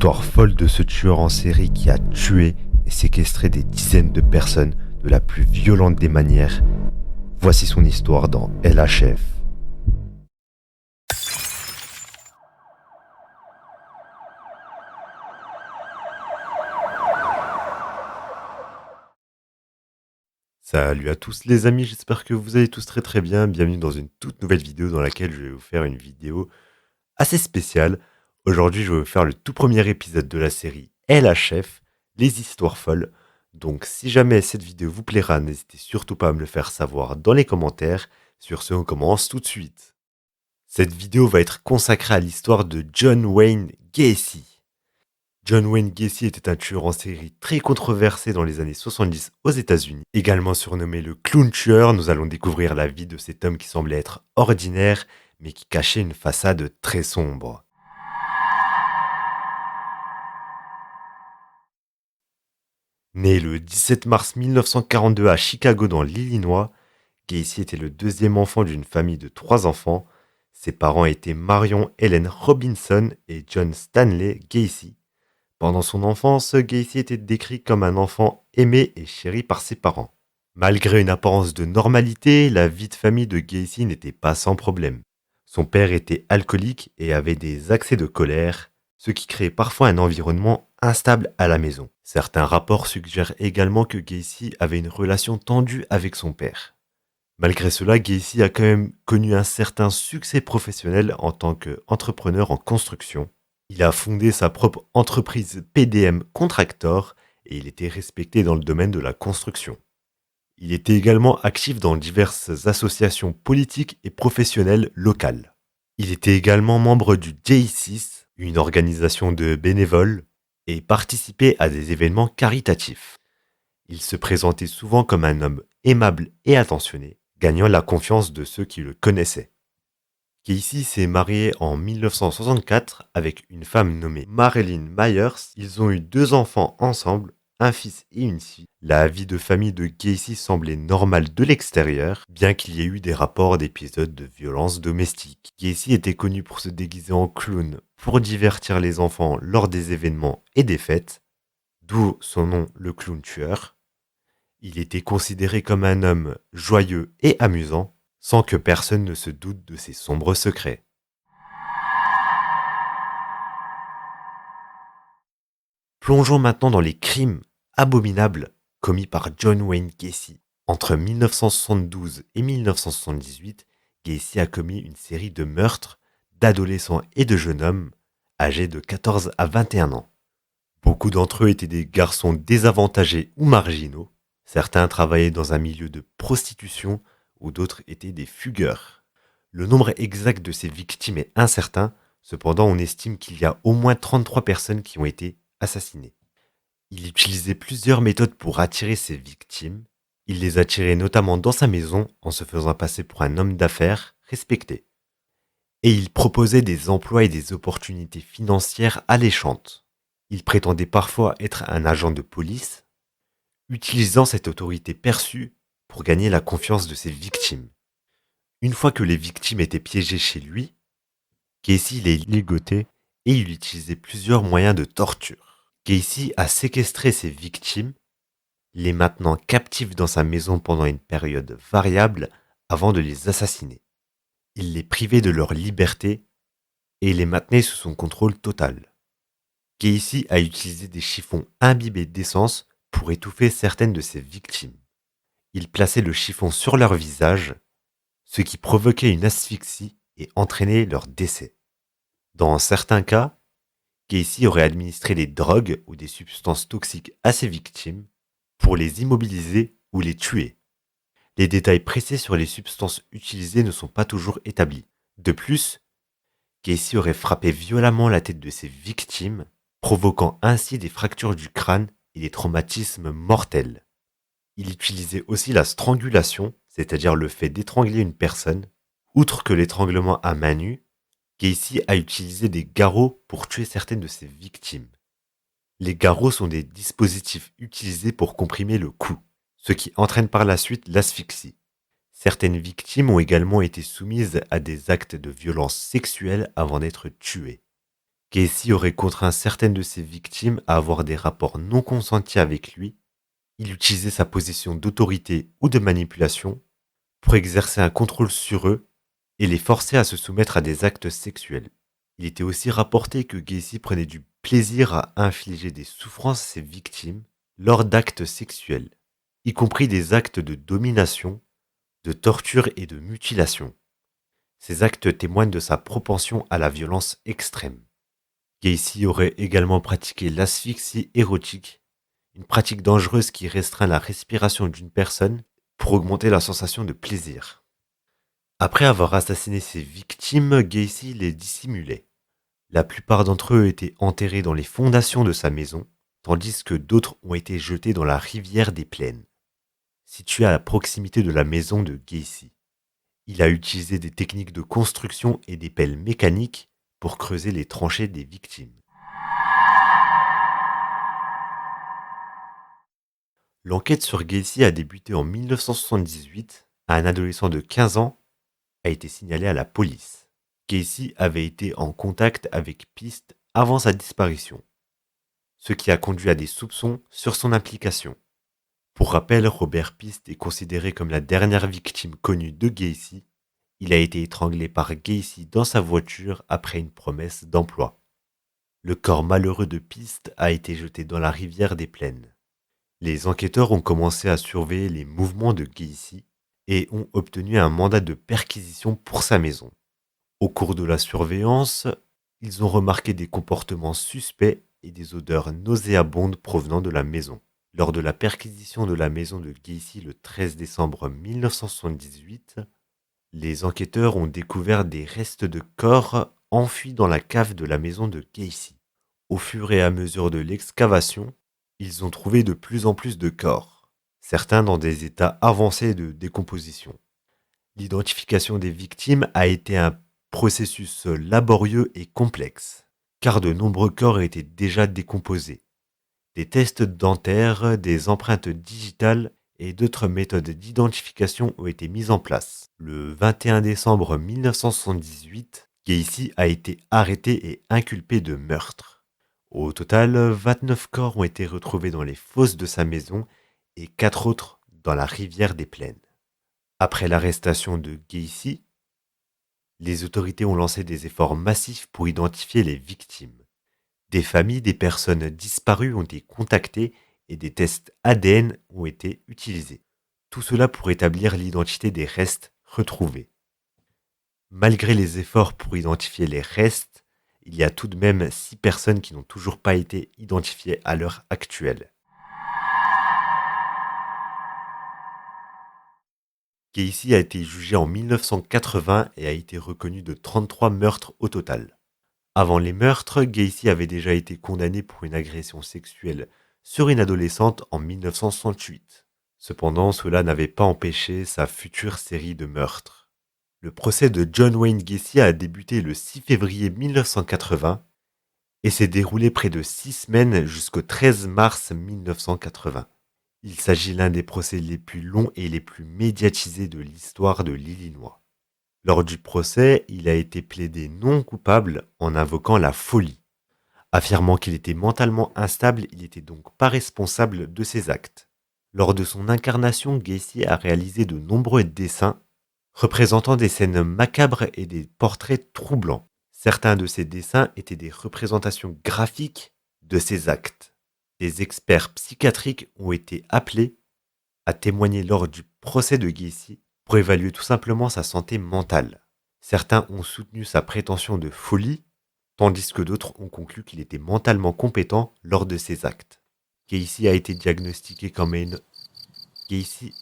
L'histoire folle de ce tueur en série qui a tué et séquestré des dizaines de personnes de la plus violente des manières. Voici son histoire dans LHF. Salut à tous les amis, j'espère que vous allez tous très bien. Bienvenue dans une toute nouvelle vidéo dans laquelle je vais vous faire une vidéo assez spéciale. Aujourd'hui, je vais vous faire le tout premier épisode de la série LHF, les histoires folles. Donc si jamais cette vidéo vous plaira, n'hésitez surtout pas à me le faire savoir dans les commentaires. Sur ce, on commence tout de suite. Cette vidéo va être consacrée à l'histoire de John Wayne Gacy. John Wayne Gacy était un tueur en série très controversé dans les années 70 aux États-Unis. Également surnommé le clown tueur, nous allons découvrir la vie de cet homme qui semblait être ordinaire, mais qui cachait une façade très sombre. Né le 17 mars 1942 à Chicago dans l'Illinois, Gacy était le deuxième enfant d'une famille de 3 enfants. Ses parents étaient Marion Helen Robinson et John Stanley Gacy. Pendant son enfance, Gacy était décrit comme un enfant aimé et chéri par ses parents. Malgré une apparence de normalité, la vie de famille de Gacy n'était pas sans problème. Son père était alcoolique et avait des accès de colère, ce qui créait parfois un environnement instable à la maison. Certains rapports suggèrent également que Gacy avait une relation tendue avec son père. Malgré cela, Gacy a quand même connu un certain succès professionnel en tant qu'entrepreneur en construction. Il a fondé sa propre entreprise PDM Contractor et il était respecté dans le domaine de la construction. Il était également actif dans diverses associations politiques et professionnelles locales. Il était également membre du J6, une organisation de bénévoles, et participait à des événements caritatifs. Il se présentait souvent comme un homme aimable et attentionné, gagnant la confiance de ceux qui le connaissaient. Gacy s'est marié en 1964 avec une femme nommée Marilyn Myers. Ils ont eu 2 enfants ensemble, un fils et une fille. La vie de famille de Gacy semblait normale de l'extérieur, bien qu'il y ait eu des rapports d'épisodes de violence domestique. Gacy était connu pour se déguiser en clown pour divertir les enfants lors des événements et des fêtes, d'où son nom le clown tueur. Il était considéré comme un homme joyeux et amusant, sans que personne ne se doute de ses sombres secrets. Plongeons maintenant dans les crimes abominables commis par John Wayne Gacy. Entre 1972 et 1978, Gacy a commis une série de meurtres d'adolescents et de jeunes hommes âgés de 14 à 21 ans. Beaucoup d'entre eux étaient des garçons désavantagés ou marginaux. Certains travaillaient dans un milieu de prostitution ou d'autres étaient des fugueurs. Le nombre exact de ces victimes est incertain, cependant on estime qu'il y a au moins 33 personnes qui ont été assassinées. Il utilisait plusieurs méthodes pour attirer ses victimes. Il les attirait notamment dans sa maison en se faisant passer pour un homme d'affaires respecté. Et il proposait des emplois et des opportunités financières alléchantes. Il prétendait parfois être un agent de police, utilisant cette autorité perçue pour gagner la confiance de ses victimes. Une fois que les victimes étaient piégées chez lui, Gacy les ligotait et il utilisait plusieurs moyens de torture. Gacy a séquestré ses victimes, les maintenant captives dans sa maison pendant une période variable avant de les assassiner. Il les privait de leur liberté et les maintenait sous son contrôle total. Gacy a utilisé des chiffons imbibés d'essence pour étouffer certaines de ses victimes. Il plaçait le chiffon sur leur visage, ce qui provoquait une asphyxie et entraînait leur décès. Dans certains cas, Gacy aurait administré des drogues ou des substances toxiques à ses victimes pour les immobiliser ou les tuer. Les détails précis sur les substances utilisées ne sont pas toujours établis. De plus, Gacy aurait frappé violemment la tête de ses victimes, provoquant ainsi des fractures du crâne et des traumatismes mortels. Il utilisait aussi la strangulation, c'est-à-dire le fait d'étrangler une personne. Outre que l'étranglement à main nue, Gacy a utilisé des garrots pour tuer certaines de ses victimes. Les garrots sont des dispositifs utilisés pour comprimer le cou, ce qui entraîne par la suite l'asphyxie. Certaines victimes ont également été soumises à des actes de violence sexuelle avant d'être tuées. Gacy aurait contraint certaines de ses victimes à avoir des rapports non consentis avec lui. Il utilisait sa position d'autorité ou de manipulation pour exercer un contrôle sur eux et les forcer à se soumettre à des actes sexuels. Il était aussi rapporté que Gacy prenait du plaisir à infliger des souffrances à ses victimes lors d'actes sexuels, y compris des actes de domination, de torture et de mutilation. Ces actes témoignent de sa propension à la violence extrême. Gacy aurait également pratiqué l'asphyxie érotique, une pratique dangereuse qui restreint la respiration d'une personne pour augmenter la sensation de plaisir. Après avoir assassiné ses victimes, Gacy les dissimulait. La plupart d'entre eux étaient enterrés dans les fondations de sa maison, tandis que d'autres ont été jetés dans la rivière des Plaines, située à proximité de la maison de Gacy. Il a utilisé des techniques de construction et des pelles mécaniques pour creuser les tranchées des victimes. L'enquête sur Gacy a débuté en 1978. Un adolescent de 15 ans a été signalé à la police. Gacy avait été en contact avec Piste avant sa disparition, ce qui a conduit à des soupçons sur son implication. Pour rappel, Robert Piste est considéré comme la dernière victime connue de Gacy. Il a été étranglé par Gacy dans sa voiture après une promesse d'emploi. Le corps malheureux de Piste a été jeté dans la rivière des Plaines. Les enquêteurs ont commencé à surveiller les mouvements de Gacy et ont obtenu un mandat de perquisition pour sa maison. Au cours de la surveillance, ils ont remarqué des comportements suspects et des odeurs nauséabondes provenant de la maison. Lors de la perquisition de la maison de Gacy le 13 décembre 1978, les enquêteurs ont découvert des restes de corps enfuis dans la cave de la maison de Gacy. Au fur et à mesure de l'excavation, ils ont trouvé de plus en plus de corps, certains dans des états avancés de décomposition. L'identification des victimes a été un processus laborieux et complexe, car de nombreux corps étaient déjà décomposés. Des tests dentaires, des empreintes digitales et d'autres méthodes d'identification ont été mises en place. Le 21 décembre 1978, Gacy a été arrêté et inculpé de meurtre. Au total, 29 corps ont été retrouvés dans les fosses de sa maison et 4 autres dans la rivière des Plaines. Après l'arrestation de Gacy, les autorités ont lancé des efforts massifs pour identifier les victimes. Des familles des personnes disparues ont été contactées et des tests ADN ont été utilisés. Tout cela pour établir l'identité des restes retrouvés. Malgré les efforts pour identifier les restes, il y a tout de même 6 personnes qui n'ont toujours pas été identifiées à l'heure actuelle. Gacy a été jugé en 1980 et a été reconnu de 33 meurtres au total. Avant les meurtres, Gacy avait déjà été condamné pour une agression sexuelle sur une adolescente en 1968. Cependant, cela n'avait pas empêché sa future série de meurtres. Le procès de John Wayne Gacy a débuté le 6 février 1980 et s'est déroulé près de 6 semaines jusqu'au 13 mars 1980. Il s'agit l'un des procès les plus longs et les plus médiatisés de l'histoire de l'Illinois. Lors du procès, il a été plaidé non coupable en invoquant la folie. Affirmant qu'il était mentalement instable, il n'était donc pas responsable de ses actes. Lors de son incarnation, Gacy a réalisé de nombreux dessins représentant des scènes macabres et des portraits troublants. Certains de ces dessins étaient des représentations graphiques de ses actes. Des experts psychiatriques ont été appelés à témoigner lors du procès de Gacy pour évaluer tout simplement sa santé mentale. Certains ont soutenu sa prétention de folie, tandis que d'autres ont conclu qu'il était mentalement compétent lors de ses actes. Gacy a été diagnostiqué comme ayant... Gacy...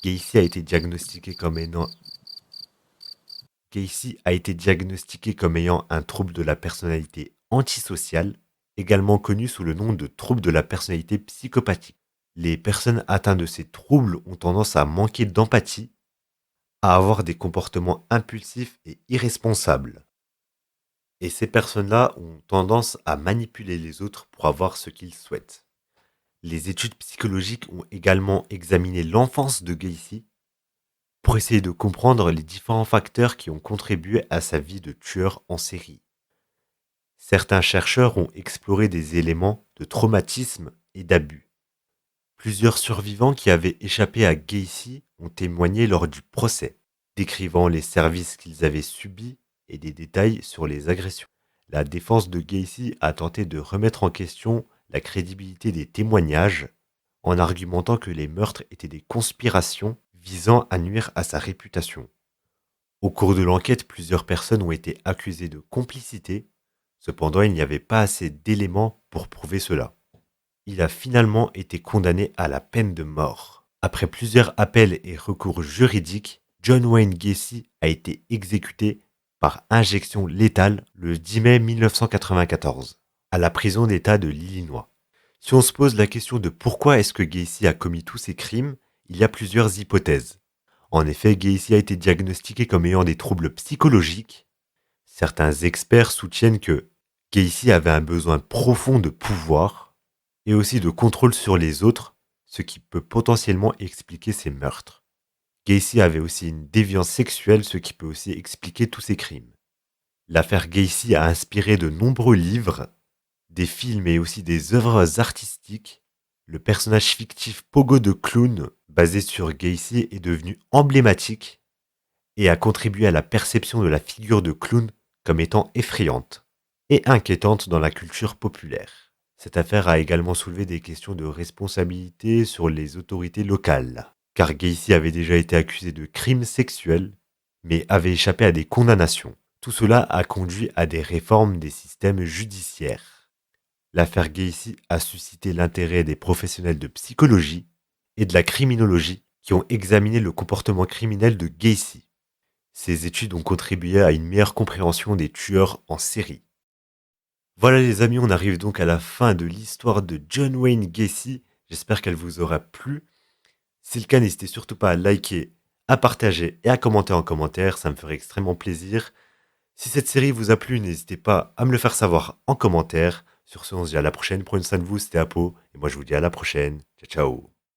Gacy a été diagnostiqué comme ayant... Gacy a été diagnostiqué comme ayant un trouble de la personnalité antisociale, également connu sous le nom de trouble de la personnalité psychopathique. Les personnes atteintes de ces troubles ont tendance à manquer d'empathie, à avoir des comportements impulsifs et irresponsables. Et ces personnes-là ont tendance à manipuler les autres pour avoir ce qu'ils souhaitent. Les études psychologiques ont également examiné l'enfance de Gacy pour essayer de comprendre les différents facteurs qui ont contribué à sa vie de tueur en série. Certains chercheurs ont exploré des éléments de traumatisme et d'abus. Plusieurs survivants qui avaient échappé à Gacy ont témoigné lors du procès, décrivant les services qu'ils avaient subis et des détails sur les agressions. La défense de Gacy a tenté de remettre en question la crédibilité des témoignages en argumentant que les meurtres étaient des conspirations visant à nuire à sa réputation. Au cours de l'enquête, plusieurs personnes ont été accusées de complicité, cependant il n'y avait pas assez d'éléments pour prouver cela. Il a finalement été condamné à la peine de mort. Après plusieurs appels et recours juridiques, John Wayne Gacy a été exécuté par injection létale le 10 mai 1994 à la prison d'État de l'Illinois. Si on se pose la question de pourquoi est-ce que Gacy a commis tous ces crimes, il y a plusieurs hypothèses. En effet, Gacy a été diagnostiqué comme ayant des troubles psychologiques. Certains experts soutiennent que Gacy avait un besoin profond de pouvoir et aussi de contrôle sur les autres, ce qui peut potentiellement expliquer ses meurtres. Gacy avait aussi une déviance sexuelle, ce qui peut aussi expliquer tous ses crimes. L'affaire Gacy a inspiré de nombreux livres, des films et aussi des œuvres artistiques. Le personnage fictif Pogo de Clown, basé sur Gacy, est devenu emblématique et a contribué à la perception de la figure de clown comme étant effrayante et inquiétante dans la culture populaire. Cette affaire a également soulevé des questions de responsabilité sur les autorités locales, car Gacy avait déjà été accusé de crimes sexuels, mais avait échappé à des condamnations. Tout cela a conduit à des réformes des systèmes judiciaires. L'affaire Gacy a suscité l'intérêt des professionnels de psychologie et de la criminologie qui ont examiné le comportement criminel de Gacy. Ces études ont contribué à une meilleure compréhension des tueurs en série. Voilà les amis, on arrive donc à la fin de l'histoire de John Wayne Gacy. J'espère qu'elle vous aura plu. Si c'est le cas, n'hésitez surtout pas à liker, à partager et à commenter en commentaire, ça me ferait extrêmement plaisir. Si cette série vous a plu, n'hésitez pas à me le faire savoir en commentaire. Sur ce, on se dit à la prochaine. Prenez soin de vous, c'était Apo. Et moi, je vous dis à la prochaine. Ciao, ciao.